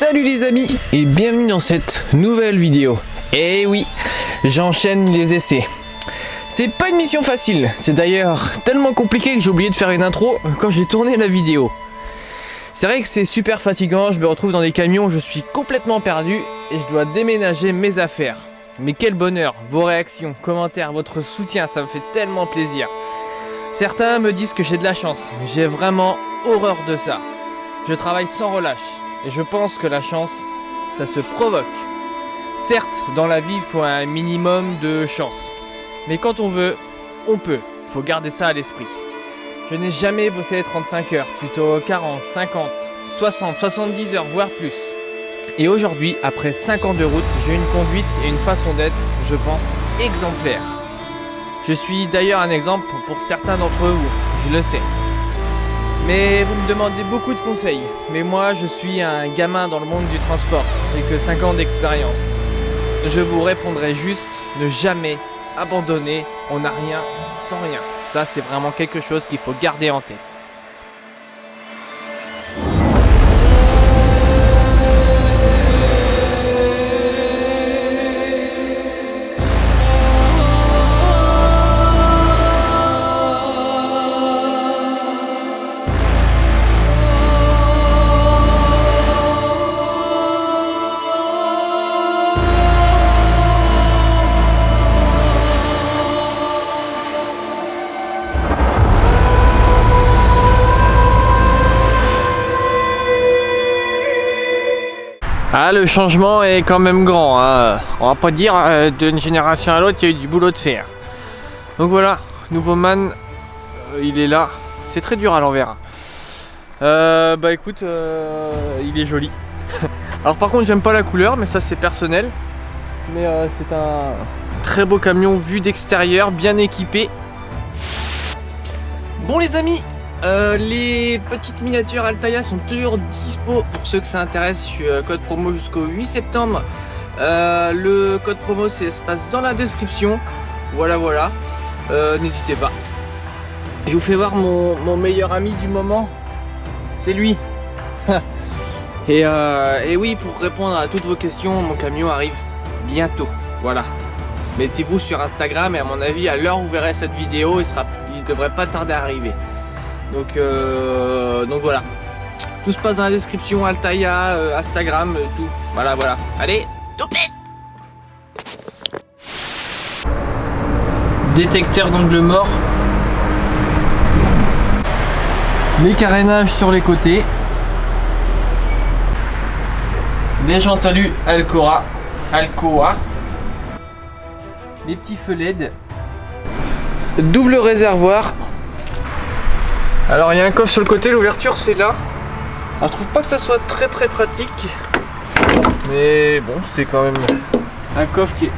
Salut les amis et bienvenue dans cette nouvelle vidéo. Et oui, j'enchaîne les essais. C'est pas une mission facile, c'est d'ailleurs tellement compliqué que j'ai oublié de faire une intro quand j'ai tourné la vidéo. C'est vrai que c'est super fatigant, je me retrouve dans des camions, je suis complètement perdu et je dois déménager mes affaires. Mais quel bonheur, vos réactions, commentaires, votre soutien, ça me fait tellement plaisir. Certains me disent que j'ai de la chance, j'ai vraiment horreur de ça. Je travaille sans relâche et je pense que la chance, ça se provoque. Certes, dans la vie, il faut un minimum de chance. Mais quand on veut, on peut. Il faut garder ça à l'esprit. Je n'ai jamais bossé les 35 heures, plutôt 40, 50, 60, 70 heures, voire plus. Et aujourd'hui, après 5 ans de route, j'ai une conduite et une façon d'être, je pense, exemplaire. Je suis d'ailleurs un exemple pour certains d'entre vous, je le sais. Mais vous me demandez beaucoup de conseils. Mais moi, je suis un gamin dans le monde du transport. J'ai que 5 ans d'expérience. Je vous répondrai juste, ne jamais abandonner. On n'a rien sans rien. Ça, c'est vraiment quelque chose qu'il faut garder en tête. Ah, le changement est quand même grand, hein. On va pas dire d'une génération à l'autre il y a eu du boulot de faire. Donc voilà, nouveau man, il est là. C'est très dur à l'envers. Bah écoute, il est joli. Alors par contre j'aime pas la couleur, mais ça c'est personnel. Mais c'est un très beau camion vu d'extérieur, bien équipé. Bon les amis, les petites miniatures Altaïa sont toujours dispo pour ceux que ça intéresse. Je suis code promo jusqu'au 8 septembre. Le code promo se passe dans la description. Voilà. N'hésitez pas. Je vous fais voir mon meilleur ami du moment. C'est lui. et oui, pour répondre à toutes vos questions, mon camion arrive bientôt. Voilà. Mettez-vous sur Instagram et à mon avis, à l'heure où vous verrez cette vidéo, il devrait pas tarder à arriver. Donc voilà. Tout se passe dans la description, Altaïa, Instagram, tout. Voilà. Allez, toupé. Détecteur d'angle mort. Les carénages sur les côtés. Les jantes alu Alcoa. Les petits feux LED. Double réservoir. Alors il y a un coffre sur le côté, l'ouverture c'est là. Alors je trouve pas que ça soit très pratique. Mais bon, c'est quand même un coffre qui est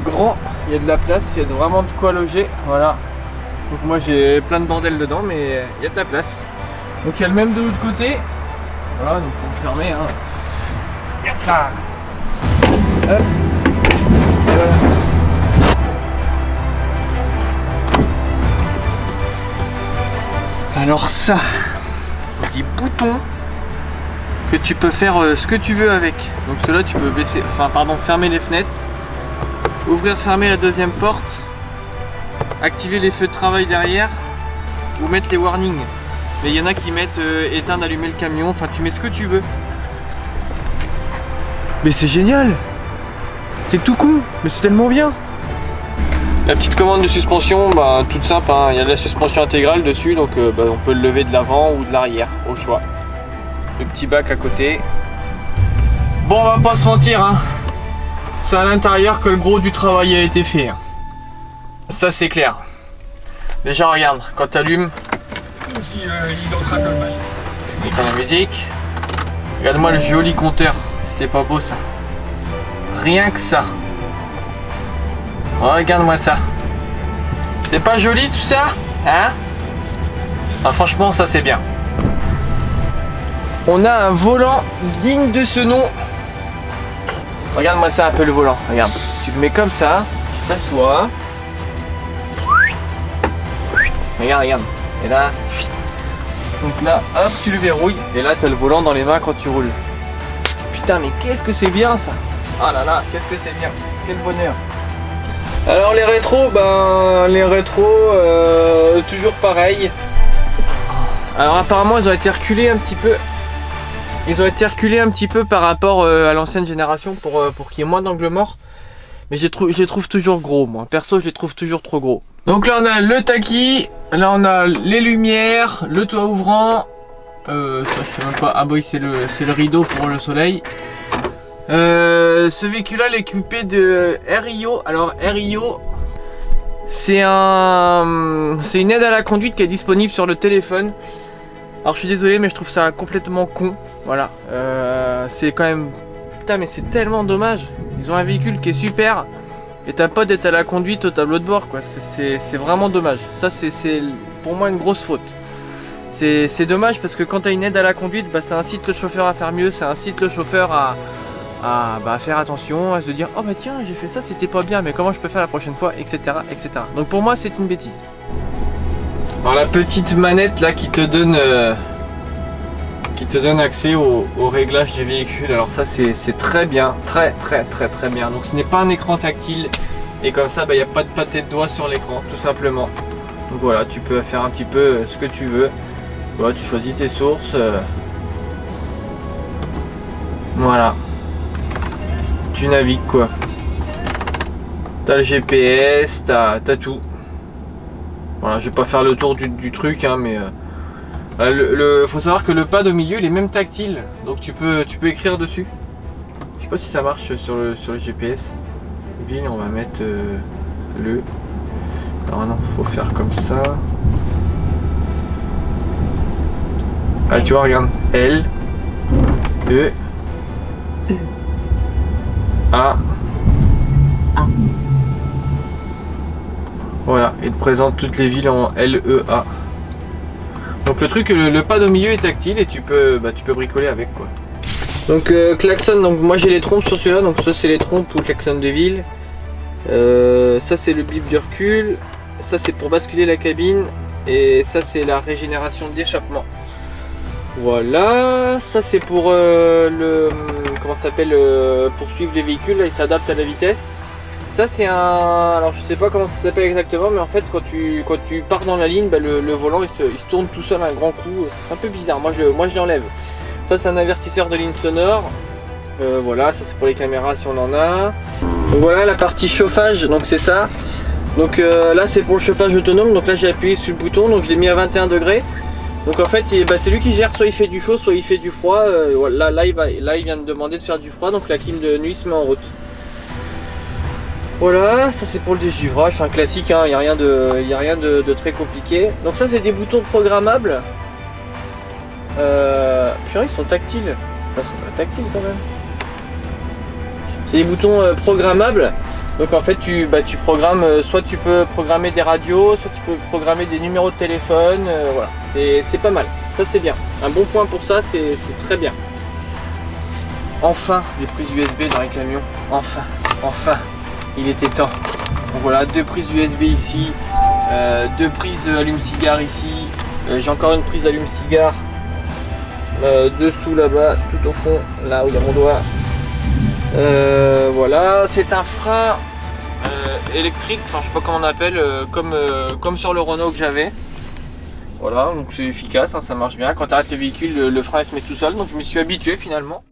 grand. Il y a de la place, il y a vraiment de quoi loger. Voilà. Donc moi j'ai plein de bordel dedans, mais il y a de la place. Donc il y a le même de l'autre côté. Voilà, donc pour le fermer, hein. Hop. Et voilà. Alors ça, des boutons que tu peux faire ce que tu veux avec. Donc cela tu peux fermer les fenêtres, ouvrir, fermer la deuxième porte, activer les feux de travail derrière ou mettre les warnings. Mais il y en a qui mettent éteindre, allumer le camion, enfin tu mets ce que tu veux. Mais c'est génial! C'est tout con, mais c'est tellement bien! La petite commande de suspension, toute simple, hein. Il y a de la suspension intégrale dessus, donc on peut le lever de l'avant ou de l'arrière, au choix. Le petit bac à côté. Bon, on va pas se mentir, hein. C'est à l'intérieur que le gros du travail a été fait. Hein. Ça c'est clair. Déjà regarde, quand tu allumes, la musique. Regarde-moi le joli compteur, c'est pas beau ça. Rien que ça. Oh, regarde-moi ça. C'est pas joli tout ça? Hein? Ah, franchement, ça c'est bien. On a un volant digne de ce nom. Regarde-moi ça un peu le volant. Regarde. Tu le mets comme ça. Tu t'assois. Regarde. Et là. Donc là, hop, tu le verrouilles. Et là, tu as le volant dans les mains quand tu roules. putain, mais qu'est-ce que c'est bien ça. Ah là là, qu'est-ce que c'est bien. Quel bonheur. Alors les rétros, toujours pareil. Alors apparemment ils ont été reculés un petit peu. Ils ont été reculés un petit peu par rapport à l'ancienne génération pour qu'il y ait moins d'angles morts. Mais je les trouve toujours gros, moi. Perso, je les trouve toujours trop gros. Donc là, on a le taki. Là, on a les lumières, le toit ouvrant. Ça, je sais même pas. Ah, oui, c'est le rideau pour le soleil. Ce véhicule-là, il est équipé de RIO. Alors, RIO, c'est une aide à la conduite qui est disponible sur le téléphone. Alors, je suis désolé, mais je trouve ça complètement con. Voilà. C'est quand même... Putain, mais c'est tellement dommage. Ils ont un véhicule qui est super et t'as pas d'être à la conduite au tableau de bord, quoi. C'est vraiment dommage. Ça, c'est pour moi une grosse faute. C'est dommage parce que quand t'as une aide à la conduite, bah, ça incite le chauffeur à faire mieux, ça incite le chauffeur à faire attention, à se dire oh bah tiens, j'ai fait ça, c'était pas bien, mais comment je peux faire la prochaine fois, etc., etc. Donc pour moi, c'est une bêtise. Alors la petite manette là qui te donne accès au réglage du véhicule. Alors ça c'est très bien, très bien. Donc ce n'est pas un écran tactile et comme ça il n'y a pas de pâté de doigts sur l'écran tout simplement. Donc voilà, tu peux faire un petit peu ce que tu veux. Voilà, tu choisis tes sources. Voilà. Tu navigues quoi. T'as le GPS, t'as tout. Voilà, je vais pas faire le tour du truc hein, mais faut savoir que le pad au milieu il est même tactile, donc tu peux écrire dessus. Je sais pas si ça marche sur le GPS. Ville, on va mettre le. Alors non, faut faire comme ça. Ah tu vois, regarde. L E A. Voilà, il te présente toutes les villes en LEA. Donc le truc, le pad au milieu est tactile et tu peux bricoler avec quoi. Donc klaxon, donc moi j'ai les trompes sur celui-là, donc ça c'est les trompes ou klaxon de ville. Ça c'est le bip de recul, ça c'est pour basculer la cabine et ça c'est la régénération d'échappement. Voilà, ça c'est pour comment ça s'appelle, pour suivre les véhicules, là il s'adapte à la vitesse. Ça c'est alors je sais pas comment ça s'appelle exactement, mais en fait quand tu pars dans la ligne, bah, le volant il se tourne tout seul un grand coup, c'est un peu bizarre, moi je l'enlève. Ça c'est un avertisseur de ligne sonore, voilà, ça c'est pour les caméras si on en a. Donc voilà la partie chauffage, donc c'est ça. Donc là c'est pour le chauffage autonome, donc là j'ai appuyé sur le bouton, donc je l'ai mis à 21 degrés. Donc en fait c'est lui qui gère, soit il fait du chaud, soit il fait du froid. Là il vient de demander de faire du froid, donc la clim de nuit se met en route. Voilà, ça c'est pour le dégivrage, enfin classique, hein, il n'y a rien de très compliqué. Donc ça c'est des boutons programmables. Puis ils sont tactiles. Enfin, ils sont pas tactiles quand même. C'est des boutons programmables. Donc en fait tu programmes, soit tu peux programmer des radios, soit tu peux programmer des numéros de téléphone. Voilà, c'est pas mal, ça c'est bien. Un bon point pour ça, c'est très bien. Enfin des prises USB dans les camions, enfin. Il était temps. Donc voilà, 2 prises USB ici, 2 prises allume-cigare ici. J'ai encore une prise allume-cigare dessous là-bas, tout au fond, là où il y a mon doigt. Voilà, c'est un frein électrique, enfin je sais pas comment on appelle, comme sur le Renault que j'avais. Voilà, donc c'est efficace, hein, ça marche bien. Quand tu arrêtes le véhicule, le frein il se met tout seul, donc je me suis habitué finalement.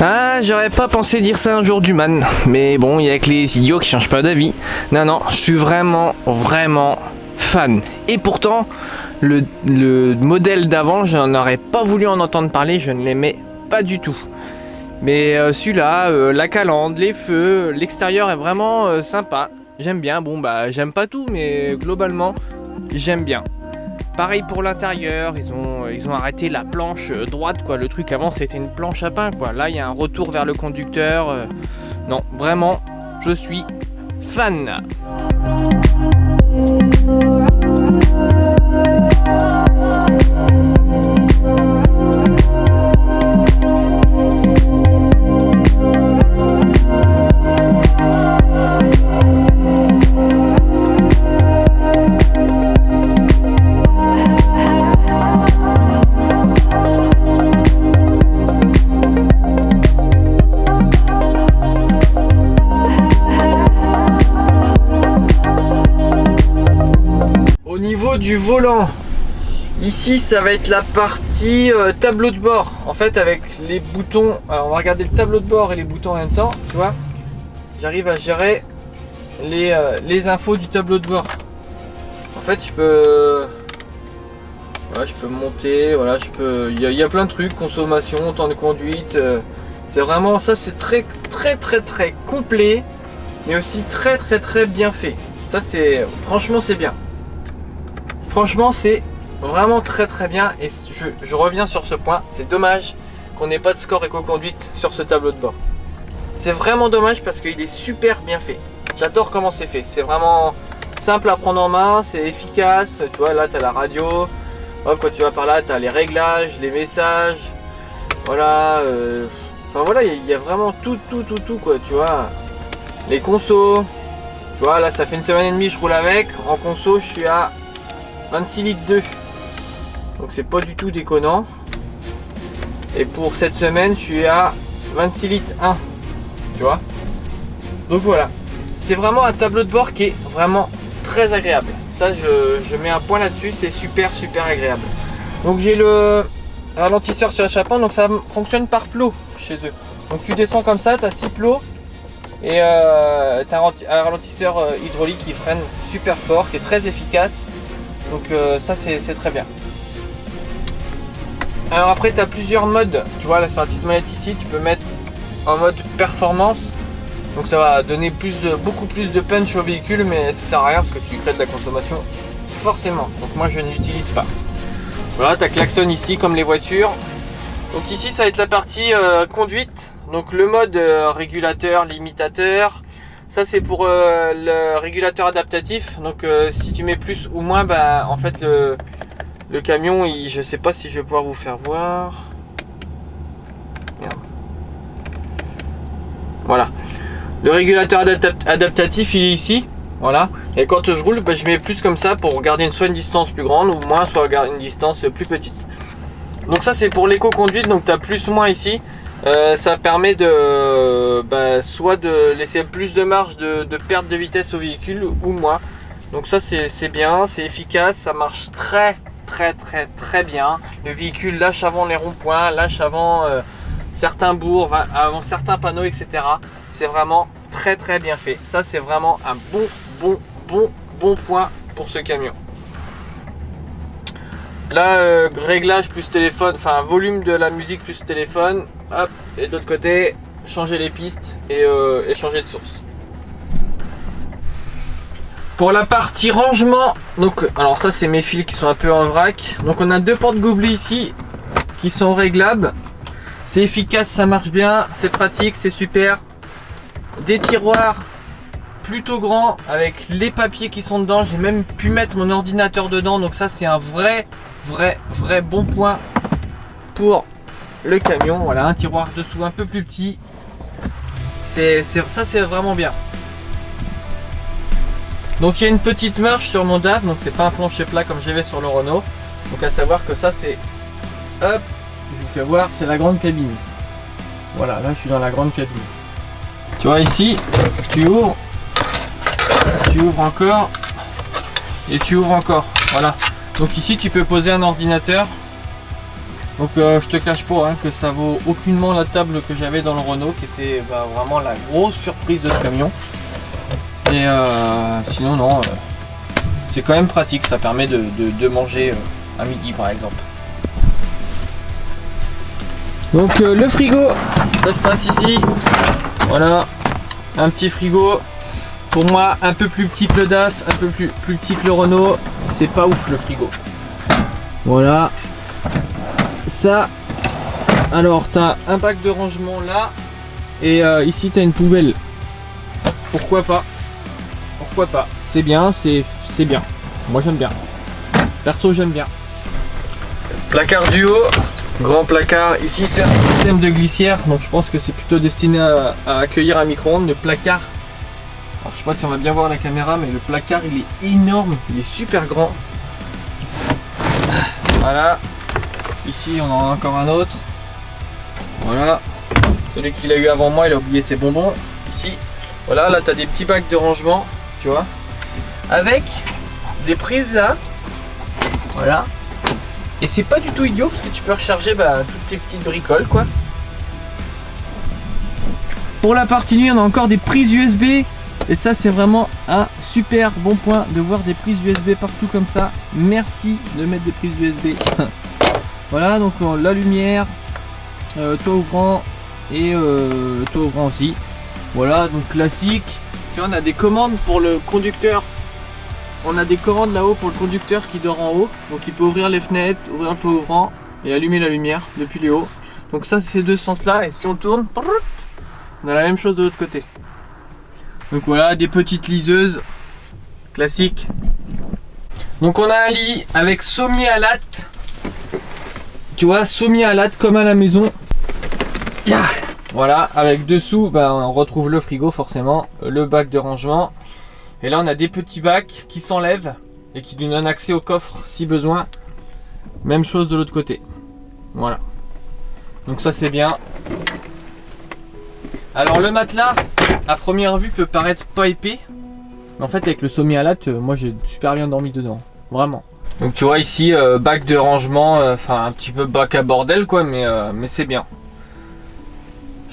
Ah, j'aurais pas pensé dire ça un jour du man, mais bon, il y a que les idiots qui changent pas d'avis. Non, je suis vraiment fan. Et pourtant, le modèle d'avant, je n'aurais pas voulu en entendre parler, je ne l'aimais pas du tout. Mais celui-là, la calandre, les feux, l'extérieur est vraiment sympa. J'aime bien, bon bah j'aime pas tout, mais globalement, j'aime bien. Pareil pour l'intérieur, ils ont arrêté la planche droite, quoi. Le truc avant c'était une planche à pain, quoi. Là il y a un retour vers le conducteur. Non, vraiment, je suis fan. Du volant, ici ça va être la partie tableau de bord, en fait avec les boutons. Alors on va regarder le tableau de bord et les boutons en même temps, tu vois, j'arrive à gérer les infos du tableau de bord. En fait je peux monter, voilà, il y a plein de trucs, consommation, temps de conduite, c'est vraiment ça, c'est très complet, mais aussi très bien fait. Ça c'est, franchement c'est bien. Franchement, c'est vraiment très bien et je reviens sur ce point. C'est dommage qu'on n'ait pas de score éco-conduite sur ce tableau de bord. C'est vraiment dommage parce qu'il est super bien fait. J'adore comment c'est fait. C'est vraiment simple à prendre en main, c'est efficace. Tu vois, là, tu as la radio. Hop, quand tu vas par là, tu as les réglages, les messages. Voilà. Enfin, voilà, il y a vraiment tout, quoi. Tu vois, les consos. Tu vois, là, ça fait une semaine et demie que je roule avec. En conso, je suis à 26 litres 2, donc c'est pas du tout déconnant. Et pour cette semaine je suis à 26 litres 1, tu vois. Donc voilà, c'est vraiment un tableau de bord qui est vraiment très agréable. Ça je mets un point là-dessus, c'est super agréable. Donc j'ai le ralentisseur sur échappement, donc ça fonctionne par plot chez eux. Donc tu descends comme ça, tu as 6 plots et tu as un ralentisseur hydraulique qui freine super fort, qui est très efficace. Donc ça c'est très bien. Alors après tu as plusieurs modes. Tu vois là sur la petite manette ici, tu peux mettre en mode performance. Donc ça va donner beaucoup plus de punch au véhicule, mais ça sert à rien parce que tu crées de la consommation forcément. Donc moi je n'utilise pas. Voilà, tu as klaxon ici comme les voitures. Donc ici ça va être la partie conduite. Donc le mode régulateur, limitateur. Ça c'est pour le régulateur adaptatif. Donc si tu mets plus ou moins, bah en fait le camion, je sais pas si je vais pouvoir vous faire voir. Merde. Voilà. Le régulateur adaptatif il est ici. Voilà. Et quand je roule, bah, je mets plus comme ça pour garder soit une distance plus grande ou moins, soit garder une distance plus petite. Donc ça c'est pour l'éco-conduite, donc tu as plus ou moins ici. Ça permet de soit de laisser plus de marge de perte de vitesse au véhicule ou moins. Donc ça c'est bien, c'est efficace, ça marche très bien. Le véhicule lâche avant les ronds-points, lâche avant certains bourgs, avant certains panneaux, etc. C'est vraiment très bien fait. Ça c'est vraiment un bon point pour ce camion. Là, réglage plus téléphone, enfin volume de la musique plus téléphone. Hop, et de l'autre côté, changer les pistes et changer de source. Pour la partie rangement, donc alors ça c'est mes fils qui sont un peu en vrac. Donc on a deux porte-gobelets ici qui sont réglables. C'est efficace, ça marche bien, c'est pratique, c'est super. Des tiroirs plutôt grands avec les papiers qui sont dedans. J'ai même pu mettre mon ordinateur dedans, donc ça c'est un vrai bon point pour le camion. Voilà, un tiroir dessous un peu plus petit, ça c'est vraiment bien. Donc il y a une petite marche sur mon DAF, donc c'est pas un plancher plat comme j'avais sur le Renault. Donc à savoir que ça c'est, hop, je vous fais voir, c'est la grande cabine. Voilà, là je suis dans la grande cabine. Tu vois ici, tu ouvres encore et tu ouvres encore. Voilà. Donc ici tu peux poser un ordinateur. Donc je te cache pas que ça vaut aucunement la table que j'avais dans le Renault, qui était vraiment la grosse surprise de ce camion. Et sinon non, c'est quand même pratique, ça permet de manger à midi par exemple. Donc le frigo, ça se passe ici. Voilà, un petit frigo. Pour moi un peu plus petit que le DAF, un peu plus petit que le Renault. C'est pas ouf le frigo. Voilà. Ça. Alors t'as un bac de rangement là. Et ici t'as une poubelle. Pourquoi pas? Pourquoi pas? C'est bien, c'est bien. Moi j'aime bien. Perso j'aime bien. Placard du haut. Grand placard. Ici c'est un système de glissière. Donc je pense que c'est plutôt destiné à accueillir un micro-ondes. Le placard. Alors je sais pas si on va bien voir la caméra, mais le placard il est énorme. Il est super grand. Voilà. Ici on en a encore un autre. Voilà. Celui qu'il a eu avant moi, il a oublié ses bonbons. Ici. Voilà, là tu as des petits bacs de rangement. Tu vois. Avec des prises là. Voilà. Et c'est pas du tout idiot parce que tu peux recharger toutes tes petites bricoles quoi. Pour la partie nuit, on a encore des prises USB. Et ça c'est vraiment un super bon point de voir des prises USB partout comme ça. Merci de mettre des prises USB. Voilà, donc la lumière, toit ouvrant et toit ouvrant aussi. Voilà, donc classique. Tu vois, on a des commandes pour le conducteur. On a des commandes là-haut pour le conducteur qui dort en haut. Donc il peut ouvrir les fenêtres, ouvrir le toit ouvrant et allumer la lumière depuis les hauts. Donc ça c'est ces deux sens là. Et si on tourne, on a la même chose de l'autre côté. Donc voilà, des petites liseuses classiques. Donc on a un lit avec sommier à latte. Tu vois, sommier à latte comme à la maison. Voilà, avec dessous, on retrouve le frigo forcément, le bac de rangement. Et là on a des petits bacs qui s'enlèvent et qui nous donnent accès au coffre si besoin. Même chose de l'autre côté. Voilà. Donc ça c'est bien. Alors le matelas, à première vue peut paraître pas épais. Mais en fait avec le sommier à latte, moi j'ai super bien dormi dedans. Vraiment. Donc tu vois ici, bac de rangement, enfin un petit peu bac à bordel quoi, mais c'est bien.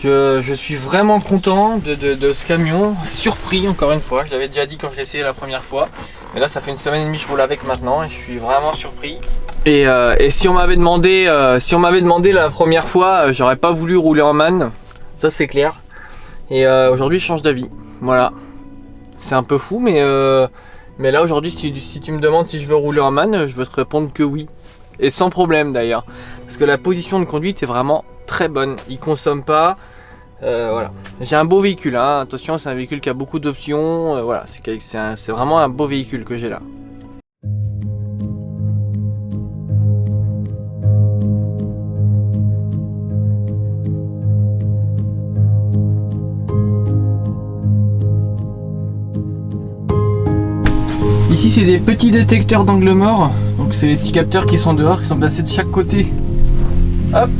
Je suis vraiment content de ce camion, surpris encore une fois, je l'avais déjà dit quand je l'ai essayé la première fois. Mais là ça fait une semaine et demie que je roule avec maintenant et je suis vraiment surpris. Et si on m'avait demandé, la première fois, j'aurais pas voulu rouler en man, ça c'est clair. Et aujourd'hui je change d'avis, voilà. C'est un peu fou mais là aujourd'hui si tu me demandes si je veux rouler en man, je veux te répondre que oui. Et sans problème d'ailleurs. Parce que la position de conduite est vraiment très bonne, il consomme pas. Voilà, j'ai un beau véhicule, hein. Attention, c'est un véhicule qui a beaucoup d'options. Voilà, c'est vraiment un beau véhicule que j'ai là. Ici c'est des petits détecteurs d'angle mort. Donc c'est les petits capteurs qui sont dehors, qui sont placés de chaque côté. Hop,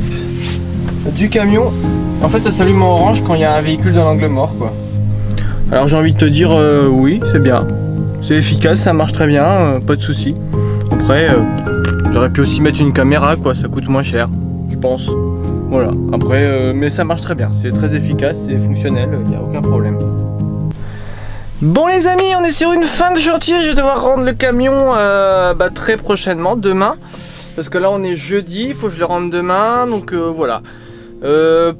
du camion. En fait ça s'allume en orange quand il y a un véhicule dans l'angle mort quoi. Alors j'ai envie de te dire oui c'est bien. C'est efficace, ça marche très bien, pas de souci. Après j'aurais pu aussi mettre une caméra quoi, ça coûte moins cher, je pense. Voilà, après mais ça marche très bien, c'est très efficace, c'est fonctionnel, il n'y a aucun problème. Bon les amis, on est sur une fin de chantier, je vais devoir rendre le camion très prochainement, demain. Parce que là on est jeudi, il faut que je le rende demain, donc voilà.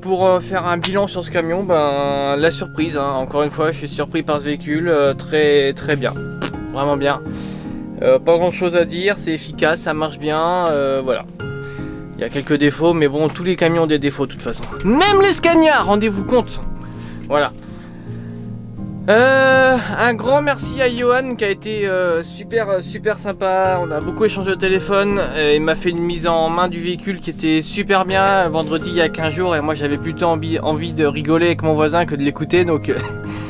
Pour faire un bilan sur ce camion, la surprise, hein. Encore une fois je suis surpris par ce véhicule, très très bien, vraiment bien. Pas grand chose à dire, c'est efficace, ça marche bien, voilà. Il y a quelques défauts, mais bon, tous les camions ont des défauts de toute façon. Même les Scania, rendez-vous compte. Voilà. Un grand merci à Johan qui a été super sympa. On a beaucoup échangé au téléphone. Il m'a fait une mise en main du véhicule qui était super bien vendredi il y a 15 jours et moi j'avais plutôt envie de rigoler avec mon voisin que de l'écouter, donc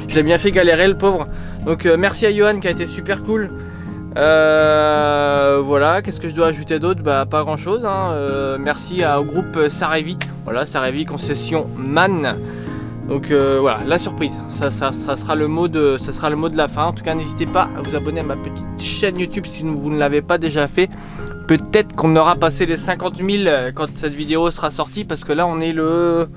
je l'ai bien fait galérer le pauvre. Donc merci à Johan qui a été super cool. Voilà, qu'est-ce que je dois ajouter d'autre? Pas grand chose, hein. Merci au groupe Sarevi. Voilà, Sarevi concession MAN. Donc voilà, la surprise, ça sera le mot de la fin. En tout cas, n'hésitez pas à vous abonner à ma petite chaîne YouTube si vous ne l'avez pas déjà fait. Peut-être qu'on aura passé les 50 000 quand cette vidéo sera sortie, parce que là on est le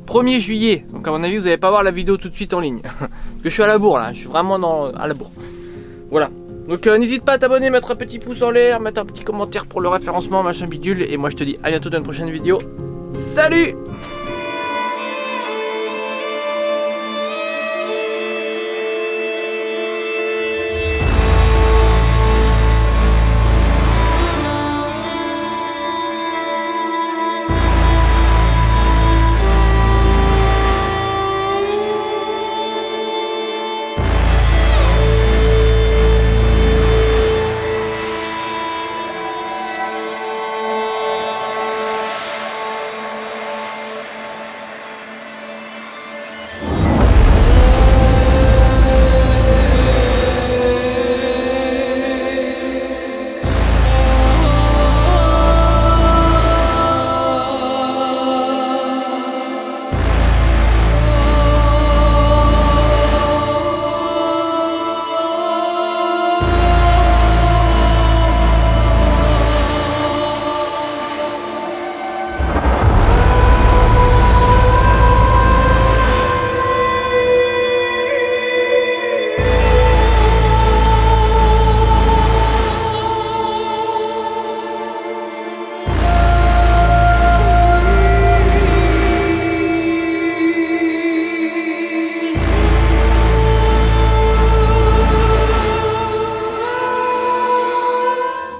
1er juillet. Donc à mon avis vous n'allez pas voir la vidéo tout de suite en ligne. Parce que je suis à la bourre là, je suis vraiment à la bourre. Voilà. Donc n'hésite pas à t'abonner, mettre un petit pouce en l'air, mettre un petit commentaire pour le référencement, machin bidule. Et moi je te dis à bientôt dans une prochaine vidéo. Salut!